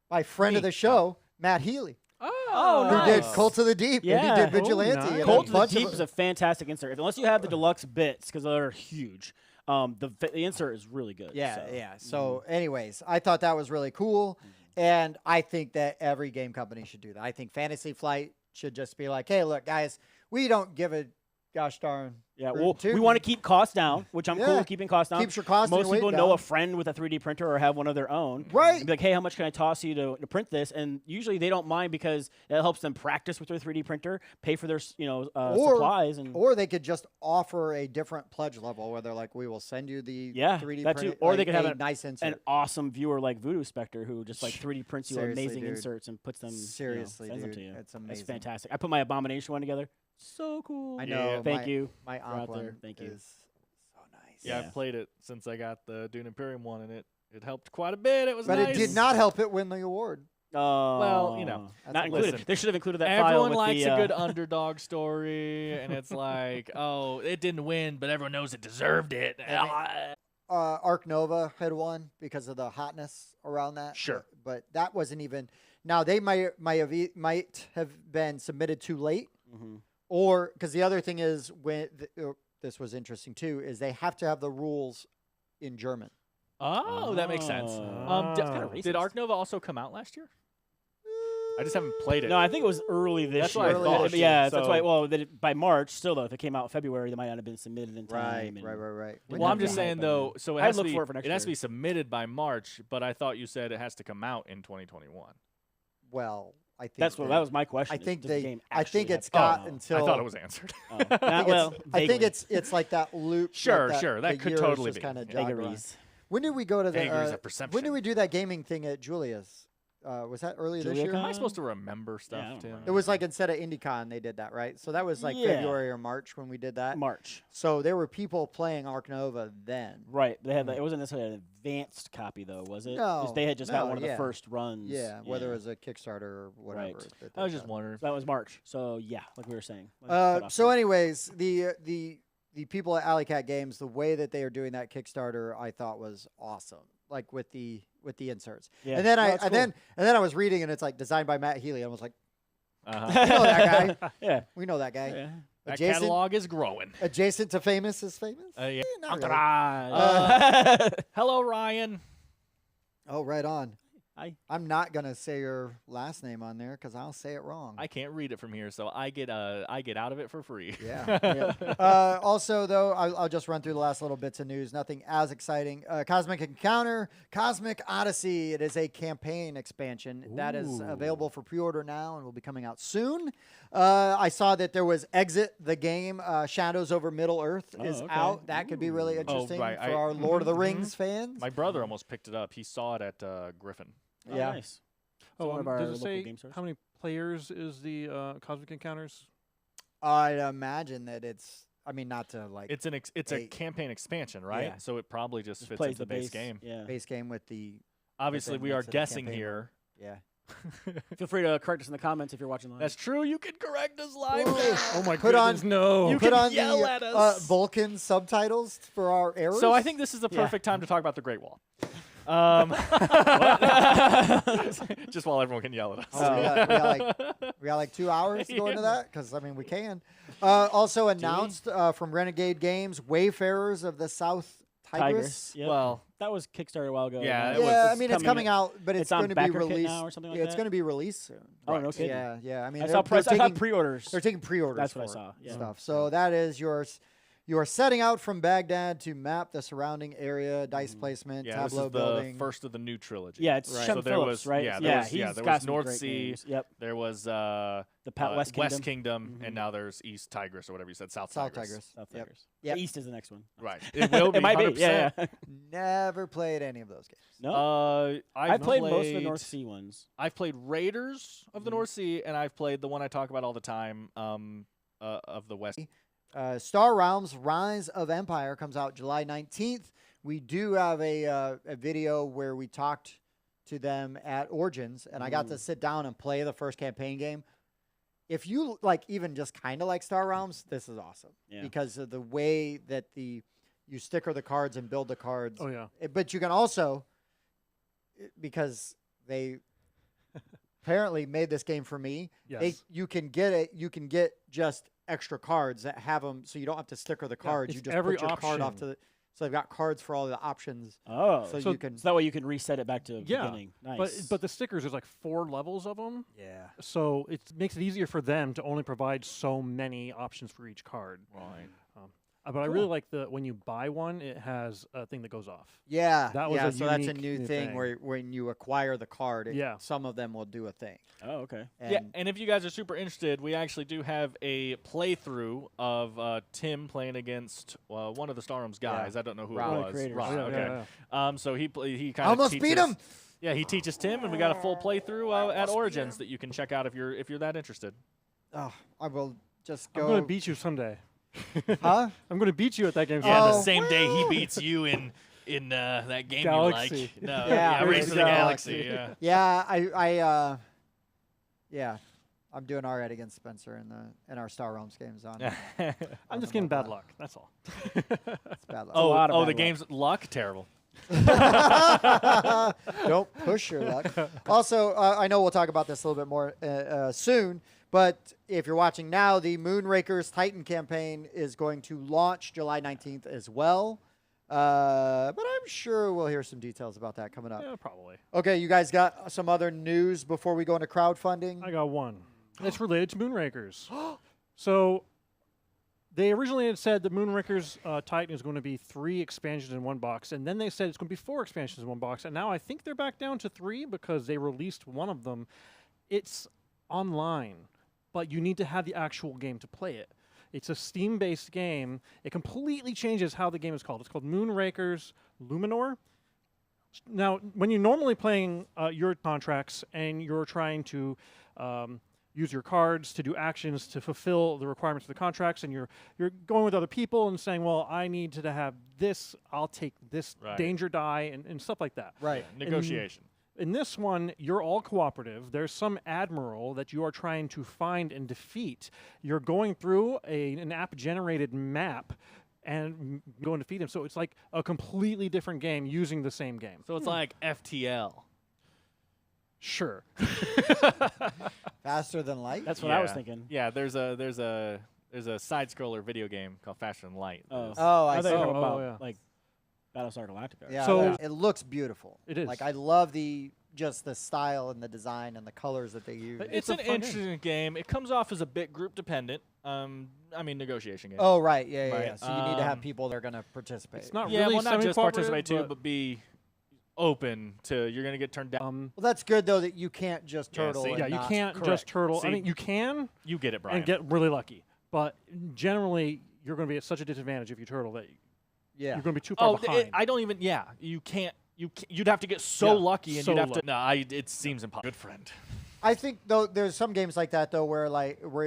by friend of the show, Matt Healy, Oh, who did nice. Cult of the Deep, and Yeah. he did Oh, Vigilante. nice. and a Colt to the bunch Deep of is a fantastic insert. Unless you have the deluxe bits, because they're huge. The insert is really good. Yeah, so. yeah. So, anyways, I thought that was really cool, and I think that every game company should do that. I think Fantasy Flight should just be like, hey, look, guys, we don't give a gosh darn. Yeah, root well, tootin'. we want to keep costs down, which I'm cool Yeah. with keeping costs down. Keeps your cost and Most your weight people know down. a friend with a 3D printer or have one of their own. Right. And be like, hey, how much can I toss you to print this? And usually they don't mind because it helps them practice with their 3D printer, pay for their supplies, and Or they could just offer a different pledge level where they're like, we will send you the 3D that print. too. Or they like, could have a nice insert. an awesome viewer like Voodoo Spectre who just like 3D prints you Seriously, amazing dude. inserts and puts them. Seriously, sends them dude. to you. It's amazing. It's fantastic. I put my Abomination one together. So cool. I Yeah. know. Thank you. My for out Omp there. one Thank you. is so nice. Yeah, Yeah. I've played it since I got the Dune Imperium one, and it helped quite a bit. It was But nice. it did not help it win the award. Well, you know, That's not a included. listen. They should have included that file Everyone with likes the, a good underdog story, and it's like, oh, it didn't win, but everyone knows it deserved it. Arc Nova had won because of the hotness around that. Sure. But that wasn't even. Now they might have been submitted too late, Mhm. or because the other thing is this was interesting too is they have to have the rules in German. Oh, that makes sense. Oh. Did, kinda did racist. Arc Nova also come out last year? I just haven't played it. No, I think it was early this That's year. what I thought. But yeah, that's So- why. Well, by March, still though, if it came out in February, they might not have been submitted in time. and- Right. Well, I'm just Yeah. saying though. So it I'd has to look be. for it for next It has to year. be submitted by March, but I thought you said it has to come out in 2021. Well, I think That's what that was my question. I is, think does the they. game I actually think have it's to come got out? until. I thought it was answered. Oh. I think, Well, I think vaguely. it's like that loop. Sure, like sure, that the could years totally just be. kinda jogged around. Vagaries. When did we go to the? Vagaries of When perception. did we do that gaming thing at Julia's? Was that earlier this year? JuliaCon? Am I supposed to remember I stuff, don't Tim? remember. It was like instead of IndieCon, they did that, right? So that was like Yeah. February or March when we did that. March. So there were people playing Arc Nova then. Right. They had. It wasn't necessarily an advanced copy though, was it? No, They had just got no, one of yeah. the first runs. Yeah, whether it was a Kickstarter or whatever. Right. that I was they just did. wondering. So that was March. So yeah, like we were saying. Cut off So, the- anyways, the people at Alley Cat Games, the way that they are doing that Kickstarter, I thought was awesome. Like with the inserts. Yeah. And then No, I that's and cool. then I was reading and it's like designed by Matt Healy. I was like, Uh-huh. we know that guy. yeah. We know that guy. Yeah. That Adjacent, catalog is growing. adjacent to famous is famous. Yeah. Not really. Entourage. Hello, Ryan. Oh, right on. I'm not gonna say your last name on there because I'll say it wrong. I can't read it from here, so I get out of it for free. Yeah. Also, though, I'll just run through the last little bits of news. Nothing as exciting. Cosmic Encounter, Cosmic Odyssey. It is a campaign expansion that is available for pre-order now and will be coming out soon. I saw that there was Exit the Game. Shadows over Middle Earth is out. That could be really interesting for our Lord of the Rings fans. My brother almost picked it up. He saw it at Griffin. Oh, Yeah. Nice. So one of our does it local say game stores. how many players is the Cosmic Encounters? I'd imagine that it's. I mean, not to like It's a campaign expansion, right? Yeah. So it probably just fits plays into the base game. Yeah. base game with the. Obviously, we are makes it a guessing campaign here. Yeah. Feel free to correct us in the comments if you're watching live. That's true. You can correct us live. Whoa. now. Oh my Put on- goodness, no! You Put can on yell the at us. Vulcan subtitles for our errors. So I think this is the perfect time to talk about the Great Wall. What? Just while everyone can yell at us. Oh, we got like 2 hours to go into that because I mean we can. Also announced from Renegade Games, Wayfarers of the South Tigris. Yep. Well, that was Kickstarted a while ago. Yeah, and it was- Yeah, I it's mean it's coming out, but it's on going to be backer kit released now or something like yeah, it's that? going to be released soon. Oh, no kidding. Yeah. I mean, I they're saw taking pre-orders. they're taking pre-orders. That's what I for saw, it yeah. and stuff. So that is yours. You are setting out from Baghdad to map the surrounding area, dice placement, yeah, this tableau is the building. first of the new trilogy. Yeah, it's Right. Shem So there Phillips, was right? yeah, yeah, there got was some North great Sea. games. Yep. There was The West Kingdom. and now there's East Tigris or whatever you said, South South Tigris. Tigris. South Yep. Tigris. Yep. The East is the next one. Right. It will be. It might be. 100%. Yeah. Never played any of those games. No. I've played most of the North Sea ones. I've played Raiders of the North Sea, and I've played the one I talk about all the time of the West. Star Realms: Rise of Empire comes out July 19th. We do have a video where we talked to them at Origins, and I got to sit down and play the first campaign game. If you like, even just kind of like Star Realms, this is awesome because of the way that you sticker the cards and build the cards. Oh yeah. But you can also, because they apparently made this game for me. Yes. You can get just extra cards that have them, so you don't have to sticker the cards. it's You just every put your card off option. to the. So they've got cards for all the options. Oh. So you can. So that way you can reset it back to Yeah, beginning. Nice. but the stickers, there's like 4 levels of them, Yeah. so it makes it easier for them to only provide so many options for each card. Right. But I really like when you buy one, it has a thing that goes off. Yeah. That was yeah. a So that's a unique new new thing thing. where when you acquire the card, some of them will do a thing. Oh, okay. Yeah, and if you guys are super interested, we actually do have a playthrough of Tim playing against one of the Star Realms guys. I don't know who Rob. it One of was. the creators. Rob, Yeah, okay. yeah. So he kind of Almost beat him. Yeah, he teaches Tim, and we got a full playthrough at Origins that you can check out if you're that interested. Oh, I will just go. I'm going to beat you someday. Huh? I'm going to beat you at that game. Yeah, Oh. the same day he beats you in that game Galaxy. you like. No, Yeah, Race to the Galaxy. Galaxy. Yeah. Yeah. Yeah. I'm doing all right against Spencer in our Star Realms games on. I'm just getting bad luck. That's all. It's bad luck. lot of Oh, bad the luck. game's luck terrible. Don't push your luck. Also, I know we'll talk about this a little bit more soon, but if you're watching now, the Moonrakers Titan campaign is going to launch July 19th as well. But I'm sure we'll hear some details about that coming up. Yeah, probably. Okay, you guys got some other news before we go into crowdfunding? I got one. It's related to Moonrakers. So they originally had said that Moonrakers Titan is going to be 3 expansions in one box, and then they said it's going to be 4 expansions in one box, and now I think they're back down to 3 because they released one of them. It's online, but you need to have the actual game to play it. It's a Steam-based game. It completely changes how the game is called. It's called Moonrakers Luminor. Now, when you're normally playing your contracts and you're trying to use your cards to do actions to fulfill the requirements of the contracts, and you're going with other people and saying, well, I need to have this, I'll take this danger die, and stuff like that. Right. Negotiation. In this one, you're all cooperative. There's some admiral that you are trying to find and defeat. You're going through an app-generated map and go and defeat him. So it's like a completely different game using the same game. So it's like FTL. Sure. Faster than light? That's what I was thinking. Yeah, there's a side scroller video game called Faster Than Light. Oh, I I see. thought you were talking Oh, about yeah. like Battlestar Galactica. Yeah, So- it looks beautiful. It is. Like I love the just the style and the design and the colors that they use. It's an interesting game. It comes off as a bit group dependent. I mean, negotiation game. Oh, right. Yeah, Right. yeah. So you need to have people that are going to participate. It's not yeah, really well, not just participate too, but but be open to you're going to get turned down. Well, that's good, though, that you can't just Yeah, turtle. see. and yeah, you not- can't Correct. just turtle. See, I mean, you can You get it, Brian. and get really lucky, but generally you're going to be at such a disadvantage if you turtle that Yeah. you're going to be too far behind. I don't even. Yeah, you can't. You'd have to get so Yeah, lucky, and so you'd have lucky. to. No, it seems impossible. Good friend. I think though there's some games like that though where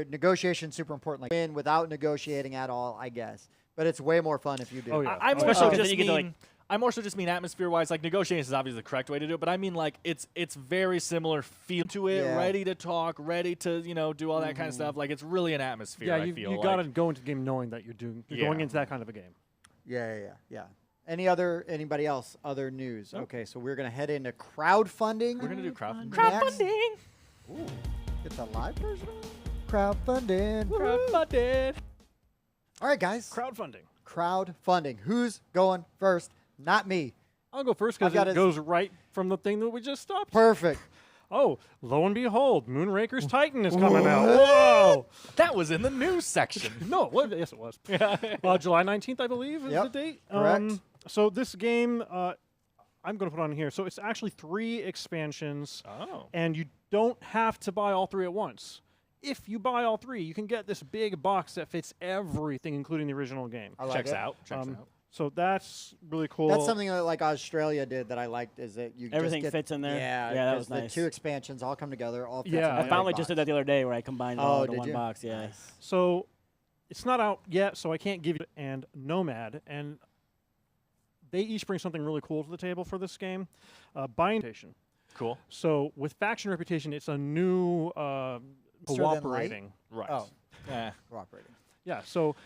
negotiation's super important. Like win without negotiating at all, I guess. But it's way more fun if you do. Oh, yeah. I more Especially so 'cause then just you get to, mean. I more so just mean atmosphere-wise. Like negotiation is obviously the correct way to do it, but I mean like it's very similar feel to it. Yeah. Ready to talk, ready to do all that kind of stuff. Like it's really an atmosphere. yeah, I you feel you like. got to go into the game knowing that you're going Yeah. into that kind of a game. Yeah. Anybody else? Other news? Okay, so we're gonna head into crowdfunding. We're gonna do crowdfunding. Crowdfunding. Ooh, it's a live version. Crowdfunding. Crowdfunding. All right, guys. Crowdfunding. Who's going first? Not me. I'll go first I've because got it goes right from the thing that we just stopped. Perfect. Oh, lo and behold, Moonrakers Titan is coming out. Whoa! That was in the news section. No, yes, it was. July 19th, I believe, is Yep, the date. correct. So this game, I'm going to put on here. So it's actually 3 expansions, Oh. and you don't have to buy all 3 at once. If you buy all 3, you can get this big box that fits everything, including the original game. I like Checks it. out. Checks out. So that's really cool. That's something that like Australia did that I liked. Is that you Everything just get, fits in there? Yeah, Yeah, that 'cause was the nice. 2 expansions all come together. All fits Yeah, in I one I finally big just did box. that the other day where I combined it all into did one you? box. Yeah. Nice. So it's not out yet, so I can't give you and Nomad, and they each bring something really cool to the table for this game. Buying reputation. Cool. So with faction reputation, it's a new than light? cooperating. Right. Oh. Yeah. Cooperating. Yeah, so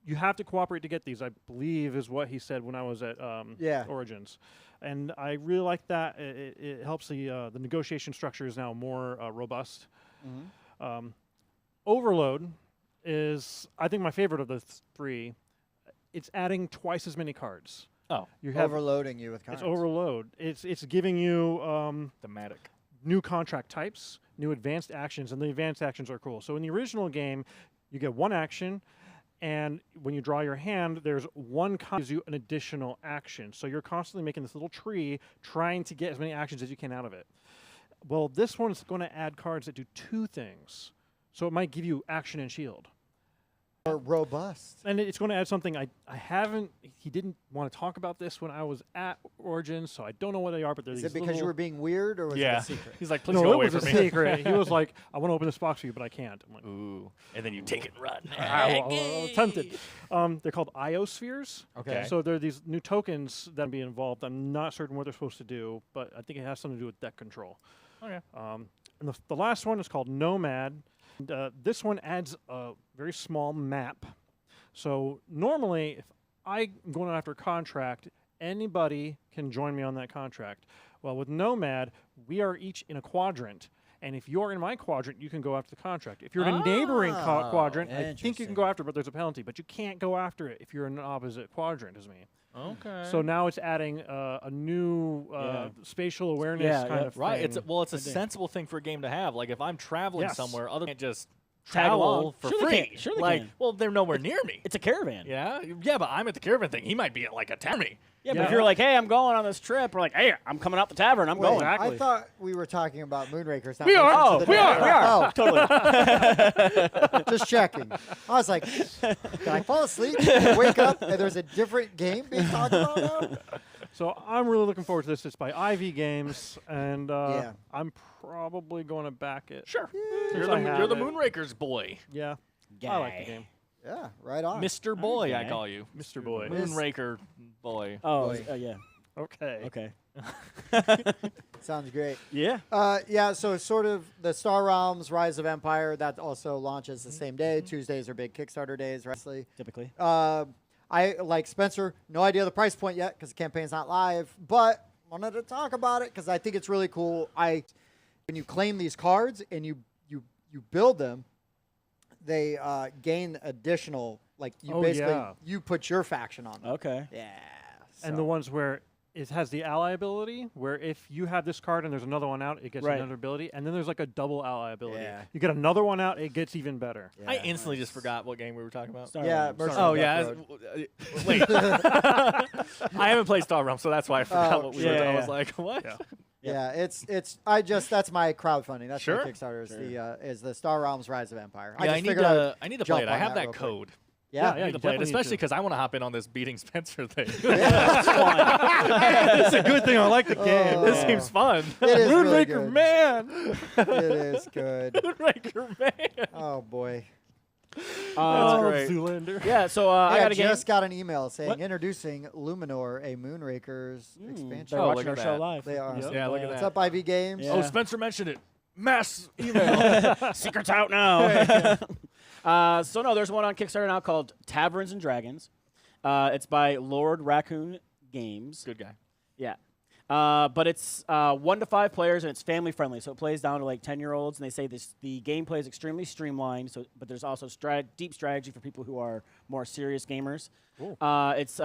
you have to cooperate to get these, I believe, is what he said when I was at Yeah. Origins, and I really like that. It helps the negotiation structure is now more robust. Mm-hmm. Overload is, I think, my favorite of the 3. It's adding twice as many cards. Oh. You have Overloading you with cards. it's overload. It's giving you Thematic. new contract types, new advanced actions, and the advanced actions are cool. So in the original game, you get 1 action, and when you draw your hand, there's 1 card gives you an additional action. So you're constantly making this little tree, trying to get as many actions as you can out of it. Well, this one's going to add cards that do 2 things. So it might give you action and shield. Or robust. And it's going to add something I haven't. He didn't want to talk about this when I was at Origins, so I don't know what they are. But Is these it because little, you were being weird or was it Yeah. a secret? He's like, please no, go it away was a from me. secret. He was like, I want to open this box for you, but I can't. I'm like, Ooh. And then you take it and run. I was tempted. They're called Iospheres. Okay. So they're these new tokens that be involved. I'm not certain what they're supposed to do, but I think it has something to do with deck control. Okay. And the last one is called Nomad. And, this one adds a very small map. So normally, if I'm going after a contract, anybody can join me on that contract. Well, with Nomad, we are each in a quadrant. And if you're in my quadrant, you can go after the contract. If you're in a neighboring quadrant, I think you can go after it, but there's a penalty. But you can't go after it if you're in an opposite quadrant as me. Okay. So now it's adding a new spatial awareness Yeah, kind yeah. of Right. thing. It's a sensible thing for a game to have. Like if I'm traveling Yes. somewhere, other can't just Tag along. travel for Sure they free. can. Sure they like, can. well, they're nowhere near me. It's a caravan. Yeah, but I'm at the caravan thing. He might be at like a Tammy. Yeah, but Yeah. if you're like, hey, I'm going on this trip, or like, hey, I'm coming out the tavern, I'm Wait, going. Exactly. I thought we were talking about Moonrakers. not We are. Moonrakers Oh, of the we are. Day. We are. Totally. Just checking. I was like, did I fall asleep? Did I wake up and there's a different game being talked about now? So I'm really looking forward to this. It's by Ivy Games, and Yeah. I'm probably going to back it. Sure. Since You're I the have it. Moonrakers boy. Yeah, I like the game. Yeah, right on. Mr. Boy, I Okay. call you. Mr. Boy. Moonraker boy. Oh, Boy. yeah. Okay. Okay. Sounds great. Yeah. Yeah, so sort of the Star Realms, Rise of Empire, that also launches the same day. Tuesdays are big Kickstarter days, right? Typically. I, like Spencer, no idea the price point yet because the campaign's not live, but wanted to talk about it because I think it's really cool. When you claim these cards and you build them, they gain additional, like you Oh, basically, yeah. you put your faction on them. Okay. Yeah. And so- the ones where it has the ally ability, where if you have this card and there's another one out, it gets another ability, and then there's like a double ally ability. Yeah. You get another one out, it gets even better. Yeah, I instantly just forgot what game we were talking about. Yeah, Oh yeah. Wait. I haven't played Star Realm, so that's why I forgot what we were. I was like, what? Yeah, that's my crowdfunding. That's my Kickstarter. Is the Star Realms Rise of Empire. Yeah, I need to play it. I have that code. Yeah, I need to play it, especially because I want to hop in on this beating Spencer thing. that's fun. It's a good thing. I like the game. This seems fun. It is really Moonraker good. Man. It is good. Moonraker Man. Oh boy. That's great. Zoolander. Yeah, so I got a game. just got an email saying introducing Luminor, a Moonrakers expansion. They're Oh, watching look our at show that. live. They are. Yeah, look at What's that. up, IB Games? Yeah. Oh, Spencer mentioned it. Mass email. Secret's out now. So no, there's one on Kickstarter now called Taverns and Dragons. It's by Lord Raccoon Games. Good guy. Yeah. But it's 1 to 5 players, and it's family friendly, so it plays down to like 10-year-olds. And they say the gameplay is extremely streamlined. So, but there's also deep strategy for people who are more serious gamers. It's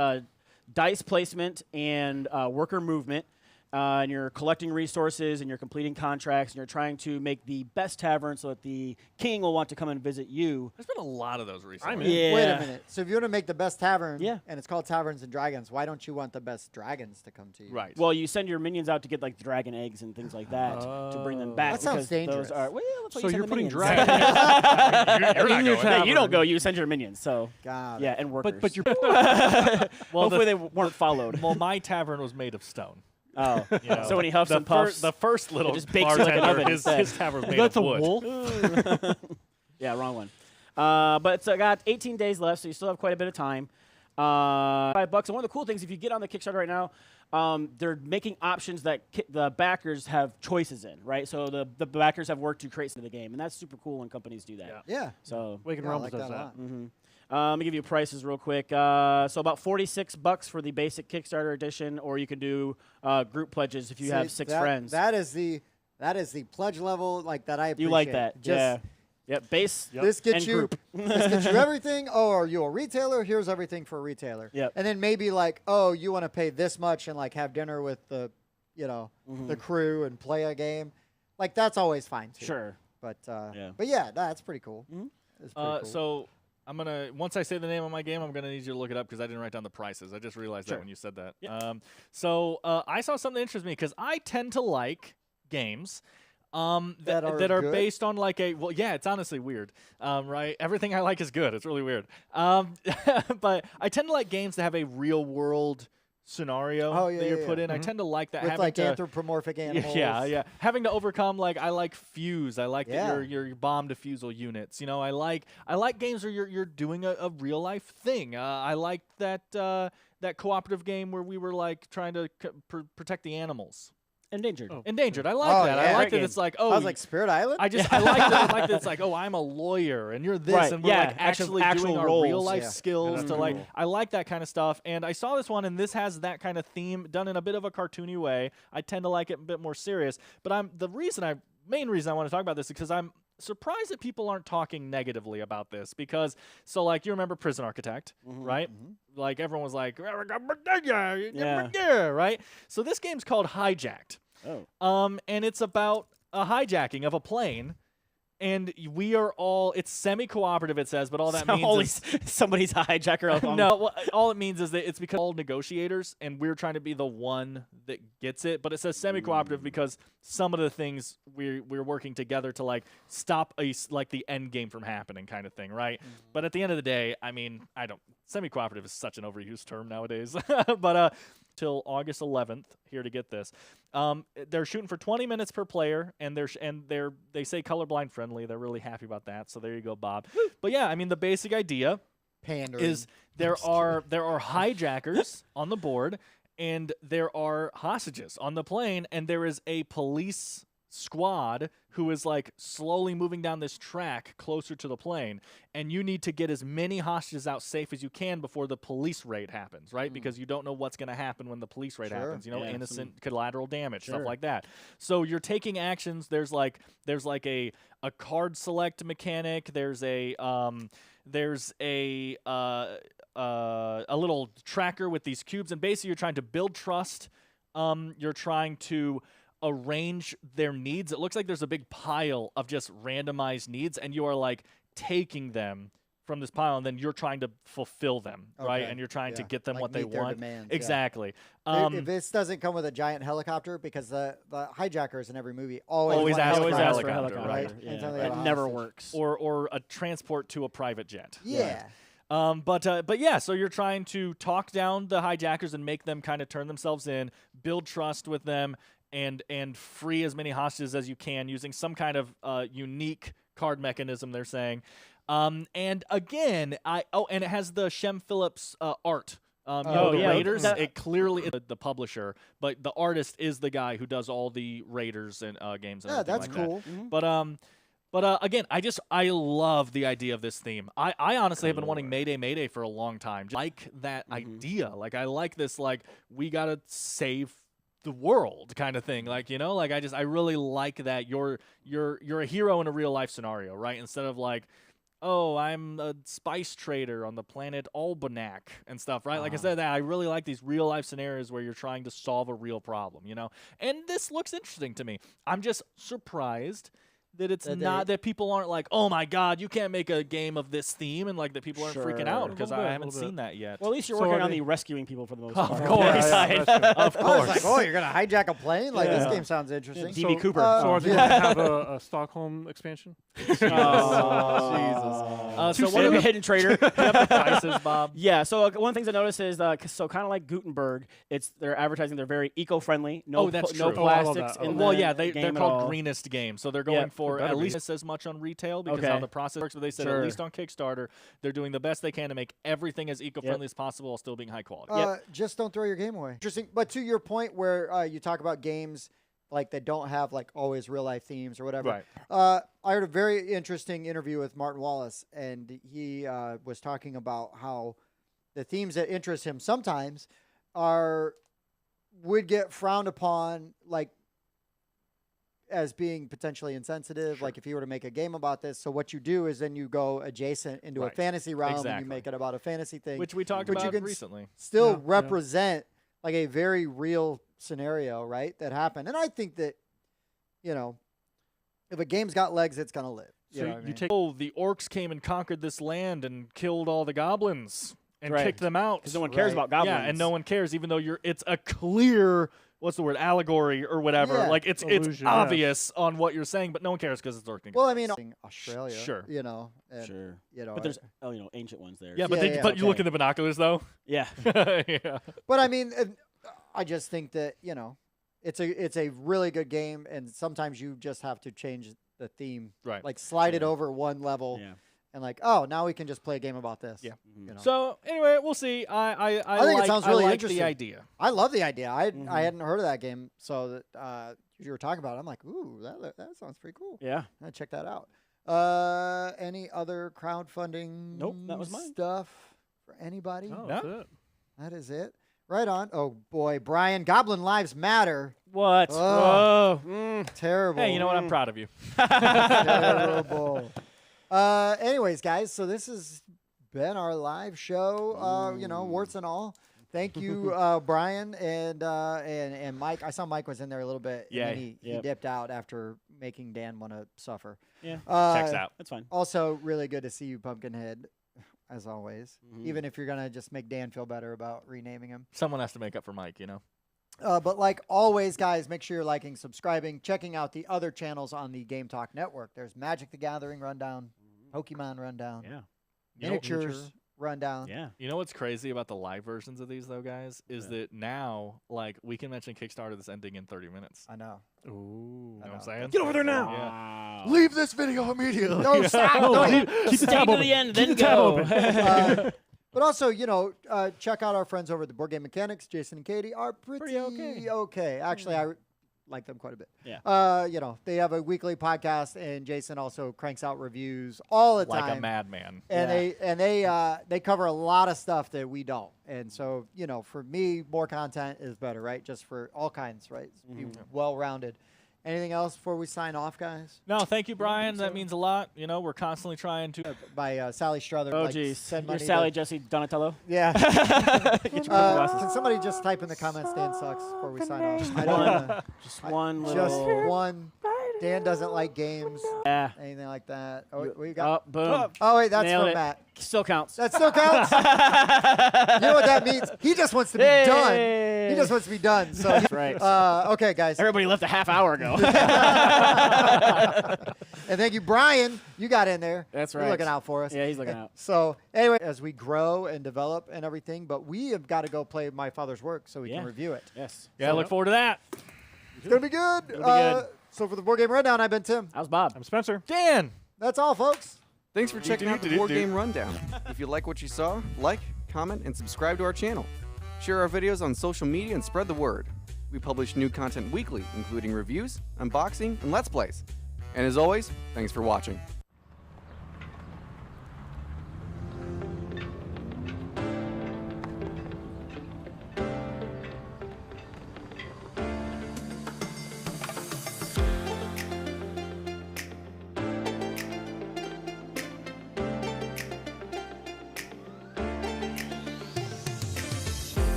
dice placement and worker movement. And you're collecting resources, and you're completing contracts, and you're trying to make the best tavern so that the king will want to come and visit you. There's been a lot of those recently. I'm in. Yeah. Wait a minute. So if you want to make the best tavern, Yeah. and it's called Taverns and Dragons, why don't you want the best dragons to come to you? Right. Well, you send your minions out to get like dragon eggs and things like that to bring them back. That sounds because dangerous. Those are, well, yeah, that's why So you send you're the putting minions. dragons. You're not going. Yeah, you don't go. You send your minions. So God. yeah, and workers. But you're hopefully they weren't followed. Well, my tavern was made of stone. Oh, You know, so when he huffs and puffs, the first little just bakes you like an bartender, oven his instead. tavern was made that's a of wood. wolf. yeah, wrong one. But it's got 18 days left, so you still have quite a bit of time. $5. And one of the cool things, if you get on the Kickstarter right now, they're making options that the backers have choices in, right? So the backers have worked to create some of the game, and that's super cool when companies do that. Yeah. So Waken Yeah, I Realms like does that a that. lot. let me give you prices real quick. So about $46 for the basic Kickstarter edition, or you can do group pledges if you have 6 friends. That is the pledge level that I appreciate. You like that? Just, Yeah. Yep. Base. This gets and you. group. This gets you everything. Oh, are you a retailer? Here's everything for a retailer. Yep. And then maybe you want to pay this much and have dinner with the, the crew and play a game. That's always fine too. Sure. But Yeah. But yeah, that's pretty cool. It's pretty cool. So I'm gonna once I say the name of my game, I'm gonna need you to look it up because I didn't write down the prices. I just realized that when you said that. Yep. So I saw something that interests me because I tend to like games. That are good? based on it's honestly weird, right? Everything I like is good. It's really weird. But I tend to like games that have a real world scenario that you're put in. I tend to like that. With anthropomorphic animals. Yeah. Having to overcome I like Fuse. I like Yeah. your bomb defusal units. I like games where you're doing a real life thing. I like that cooperative game where we were trying to protect the animals. Endangered. Oh. Endangered. I like that. yeah. I like Great that. It's I was like Spirit Island. I like that it's I'm a lawyer and you're this Right, and we're yeah, actually actual doing our roles. real life Yeah. skills Yeah, to that's cool. I like that kind of stuff. And I saw this one and this has that kind of theme done in a bit of a cartoony way. I tend to like it a bit more serious. But main reason I want to talk about this is because I'm surprised that people aren't talking negatively about this you remember Prison Architect, right? Everyone was like, yeah, right? So this game's called Hijacked. Oh. And it's about a hijacking of a plane, and we are all. It's semi-cooperative, it says, but all that means is somebody's a hijacker. no. All it means is that it's because all negotiators, and we're trying to be the one that gets it. But it says semi-cooperative because some of the things we're working together to stop the end game from happening, kind of thing, right? But at the end of the day, semi-cooperative is such an overused term nowadays, but till August 11th here to get this. They're shooting for 20 minutes per player, and they say colorblind friendly. They're really happy about that. So there you go, Bob. But yeah, the basic idea Pandering. is there are hijackers on the board, and there are hostages on the plane, and there is a police squad who is slowly moving down this track closer to the plane, and you need to get as many hostages out safe as you can before the police raid happens, right? Because you don't know what's going to happen when the police raid happens, Yeah, innocent collateral damage, stuff Sure. like that. So you're taking actions. There's a card select mechanic. There's a little tracker with these cubes, and basically you're trying to build trust. You're trying to arrange their needs. It looks like there's a big pile of just randomized needs, and you are like taking them from this pile, and then you're trying to fulfill them, right? And you're trying to get them like what they meet their want. demands, Exactly. If this doesn't come with a giant helicopter, because the hijackers in every movie always want ask a for a helicopter, helicopter, right? Yeah. Anytime they have It a never hostage. works. Or a transport to a private jet. Yeah. But yeah, so you're trying to talk down the hijackers and make them kind of turn themselves in, build trust with them, and free as many hostages as you can using some kind of unique card mechanism, they're saying. And again, and it has the Shem Phillips art. The Raiders, it clearly is the publisher, but the artist is the guy who does all the Raiders and games. And everything that's like cool. That. But again, I love the idea of this theme. I honestly have been wanting Mayday for a long time. Just like that idea. Like I like this. Like we gotta save the world kind of thing. Like like I really like that you're a hero in a real life scenario, right? Instead of like, oh, I'm a spice trader on the planet Albanak and stuff, right? Like I said, that I really like these real life scenarios where you're trying to solve a real problem, And this looks interesting to me. I'm just surprised that it's not that people aren't like, oh my god, you can't make a game of this theme, and like that people aren't freaking out because I haven't seen that yet. Well, at least you're working on the rescuing people for the most part. Of course, of course. I was like, oh, you're gonna hijack a plane? Like this game sounds interesting. DB Cooper. So are they going to have a Stockholm expansion? Jesus. So what are we hidden trader? Prices, Bob. Yeah. So one of the things I noticed is so kind of like Gutenberg, they're advertising they're very eco-friendly. No, that's no true. plastics. In the they're game at called all. greenest games, so they're going for at least as much on retail because how the process works. But they said at least on Kickstarter, they're doing the best they can to make everything as eco-friendly as possible while still being high quality. Just don't throw your game away. Interesting. But to your point where you talk about games like that don't have like always real life themes or whatever. Right. I heard a very interesting interview with Martin Wallace, and he was talking about how the themes that interest him sometimes would get frowned upon, like as being potentially insensitive. Like if he were to make a game about this, so what you do is then you go adjacent into a fantasy realm and you make it about a fantasy thing, which we talked about recently. Still represent like a very real scenario, right? That happened, and I think that if a game's got legs, it's gonna live. So you take the orcs came and conquered this land and killed all the goblins and kicked them out because no one cares about goblins. Yeah, and no one cares, even though it's a clear allegory or whatever. Yeah. Like it's obvious on what you're saying, but no one cares because it's orc. Well, I mean, Australia, sure, and, but there's ancient ones there. Yeah, but you look in the binoculars though. Yeah, yeah. But I mean, I just think that it's a really good game, and sometimes you just have to change the theme, right? Like slide it over one level. Yeah. And like, oh, now we can just play a game about this. Yeah. So anyway, we'll see. I think it sounds really interesting. The idea. I love the idea. I hadn't heard of that game, so that you were talking about it. I'm like, ooh, that sounds pretty cool. Yeah. I'll check that out. Any other crowdfunding? Nope, that was mine. Stuff for anybody? No, that's it. That is it. Right on. Oh boy, Brian, Goblin Lives Matter. What? Oh, terrible. Hey, you know what? I'm proud of you. Terrible. Anyways, guys, so this has been our live show. Warts and all. Thank you, Brian and Mike. I saw Mike was in there a little bit. Yeah, and he dipped out after making Dan want to suffer. Yeah, checks out. That's fine. Also, really good to see you, Pumpkinhead, as always. Even if you're gonna just make Dan feel better about renaming him. Someone has to make up for Mike, But like always, guys, make sure you're liking, subscribing, checking out the other channels on the Game Talk Network. There's Magic the Gathering Rundown, Pokemon Rundown, Miniatures Rundown. Yeah. You know what's crazy about the live versions of these, though, guys, is that now, like, we can mention Kickstarter that's ending in 30 minutes. I know. Ooh. You know what I'm saying? Get over there now. Wow. Leave this video immediately. No, stop. Keep the tab to open. the end, Keep then the tab go. open. But also, check out our friends over at the Board Game Mechanics. Jason and Katie are pretty okay. Actually, I like them quite a bit. Yeah. They have a weekly podcast, and Jason also cranks out reviews all the time. Like a madman. And they cover a lot of stuff that we don't. And so, for me, more content is better, right? Just for all kinds, right? Be well-rounded. Anything else before we sign off, guys? No, thank you, Brian. That means a lot. You know, we're constantly trying to. By Sally Struther. Oh, like, geez. send You're money Sally to- Jesse Donatello. Yeah. Get your glasses. Can somebody just type in the comments Dan sucks before we sign off? I One. don't wanna- Just one Just little. one. Dan doesn't like games. Yeah. Anything like that. Oh, we got. Oh, boom. Oh wait, that's Nailed from it. Matt. Still counts. That still counts. You know what that means? He just wants to be done. Hey. He just wants to be done. So Right. okay, guys. Everybody left a half hour ago. And thank you, Brian. You got in there. That's You're right. looking out for us. Yeah, he's looking out. So anyway, as we grow and develop and everything, but we have got to go play My Father's Work so we Yeah. can review it. Yes. Yeah, I look forward to that. It's gonna be good. It'll be good. So for the Board Game Rundown, I've been Tim. How's Bob? I'm Spencer. Dan. That's all, folks. Thanks for checking out the Board Game Rundown. If you like what you saw, like, comment, and subscribe to our channel. Share our videos on social media and spread the word. We publish new content weekly, including reviews, unboxing, and Let's Plays. And as always, thanks for watching.